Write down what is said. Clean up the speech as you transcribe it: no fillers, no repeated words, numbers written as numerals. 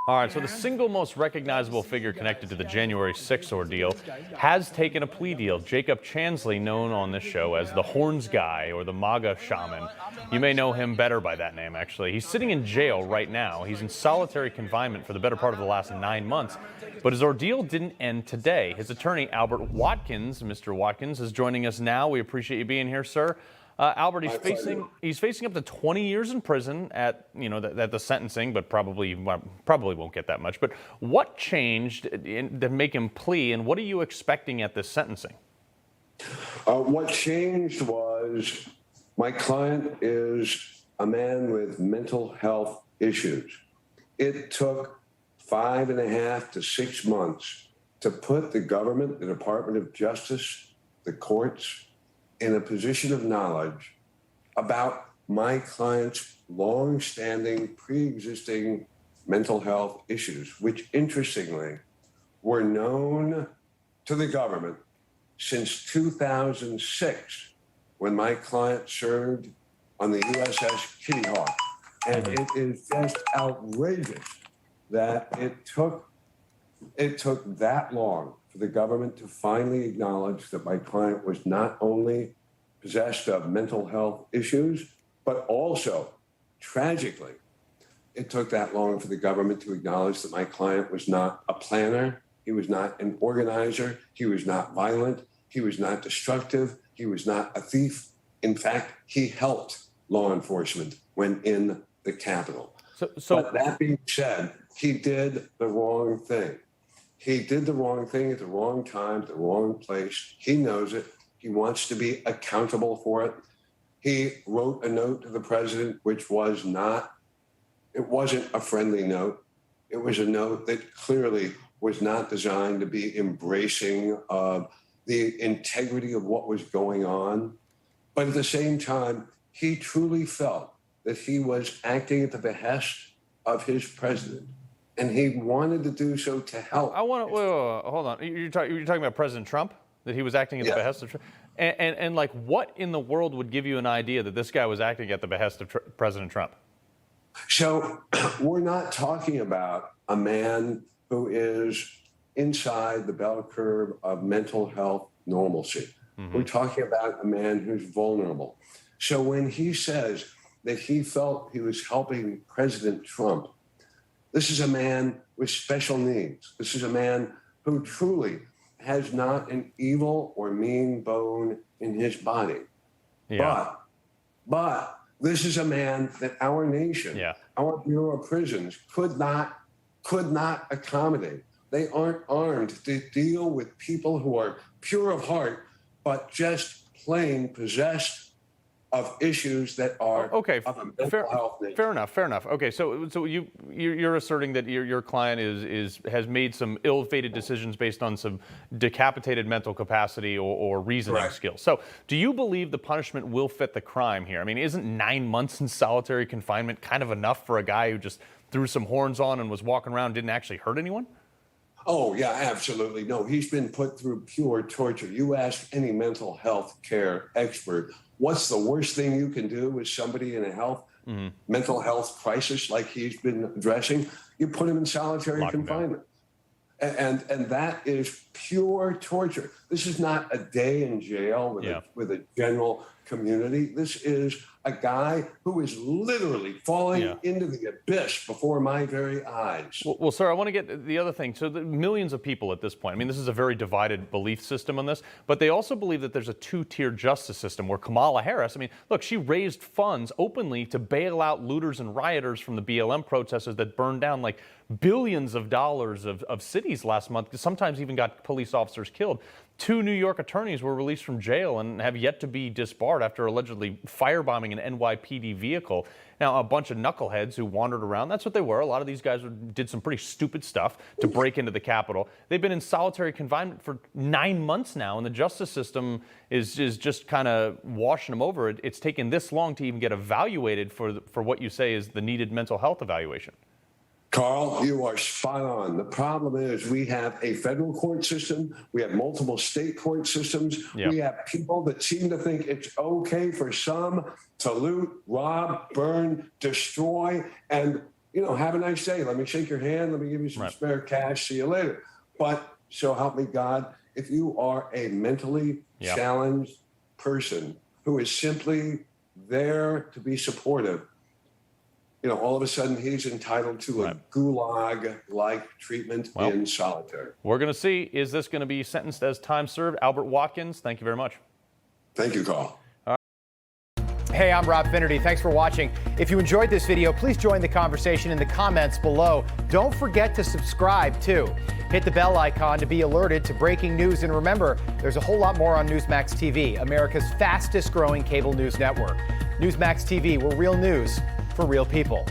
All right, so the single most recognizable figure connected to the January 6th ordeal has taken a plea deal. Jacob Chansley, known on this show as the Horns Guy or the Maga Shaman. You may know him better by that name, actually. He's sitting in jail right now. He's in solitary confinement for the better part of the last 9 months. But his ordeal didn't end today. His attorney, Albert Watkins, Mr. Watkins, is joining us now. We appreciate you being here, sir. Albert, he's facing up to 20 years in prison at the sentencing, but probably won't get that much. But what changed to make him plea, and what are you expecting at this sentencing? What changed was my client is a man with mental health issues. It took 5.5 to 6 months to put the government, the Department of Justice, the courts, in a position of knowledge about my client's long-standing, pre-existing mental health issues, which interestingly were known to the government since 2006, when my client served on the USS Kitty Hawk. And it is just outrageous that it took that long for the government to finally acknowledge that my client was not only possessed of mental health issues, but also, tragically, it took that long for the government to acknowledge that my client was not a planner, he was not an organizer, he was not violent, he was not destructive, he was not a thief. In fact, he helped law enforcement when in the Capitol. But that being said, he did the wrong thing. He did the wrong thing at the wrong time, at the wrong place. He knows it. He wants to be accountable for it. He wrote a note to the president, which wasn't a friendly note. It was a note that clearly was not designed to be embracing of the integrity of what was going on. But at the same time, he truly felt that he was acting at the behest of his president. And he wanted to do so to help. I want to hold on. You're talking about President Trump, that he was acting at the behest of Trump, and like, what in the world would give you an idea that this guy was acting at the behest of President Trump? So we're not talking about a man who is inside the bell curve of mental health normalcy. Mm-hmm. We're talking about a man who's vulnerable. So when he says that he felt he was helping President Trump, this is a man with special needs. This is a man who truly has not an evil or mean bone in his body. Yeah. But this is a man that our nation, our Bureau of Prisons could not accommodate. They aren't armed to deal with people who are pure of heart, but just plain possessed of issues that are of a mental health nature. Fair enough. Okay, so you're asserting that your client has made some ill-fated decisions based on some decapitated mental capacity or reasoning skills. So do you believe the punishment will fit the crime here? I mean, isn't 9 months in solitary confinement kind of enough for a guy who just threw some horns on and was walking around and didn't actually hurt anyone? Oh, yeah, absolutely. No, he's been put through pure torture. You ask any mental health care expert, what's the worst thing you can do with somebody in a mental health crisis like he's been addressing? You put him in solitary confinement. And that is pure torture. This is not a day in jail with a general community. This is a guy who is literally falling into the abyss before my very eyes. Well, sir, I want to get the other thing. So the millions of people at this point, I mean, this is a very divided belief system on this, but they also believe that there's a two-tier justice system where Kamala Harris, I mean, look, she raised funds openly to bail out looters and rioters from the BLM protesters that burned down like billions of dollars of cities last month, sometimes even got police officers killed. 2 New York attorneys were released from jail and have yet to be disbarred after allegedly firebombing an NYPD vehicle. Now, a bunch of knuckleheads who wandered around, that's what they were. A lot of these guys did some pretty stupid stuff to break into the Capitol. They've been in solitary confinement for 9 months now, and the justice system is just kind of washing them over. It's taken this long to even get evaluated for what you say is the needed mental health evaluation. Carl, you are spot on. The problem is we have a federal court system. We have multiple state court systems. Yep. We have people that seem to think it's okay for some to loot, rob, burn, destroy, and have a nice day. Let me shake your hand. Let me give you some spare cash. See you later. But so help me God, if you are a mentally challenged person who is simply there to be supportive, all of a sudden he's entitled to a gulag-like treatment in solitary. We're going to see, is this going to be sentenced as time served? Albert Watkins, thank you very much. Thank you, Carl. Hey, I'm Rob Finnerty. Thanks for watching. If you enjoyed this video, please join the conversation in the comments below. Don't forget to subscribe, too. Hit the bell icon to be alerted to breaking news. And remember, there's a whole lot more on Newsmax TV, America's fastest growing cable news network. Newsmax TV, where real news for real people.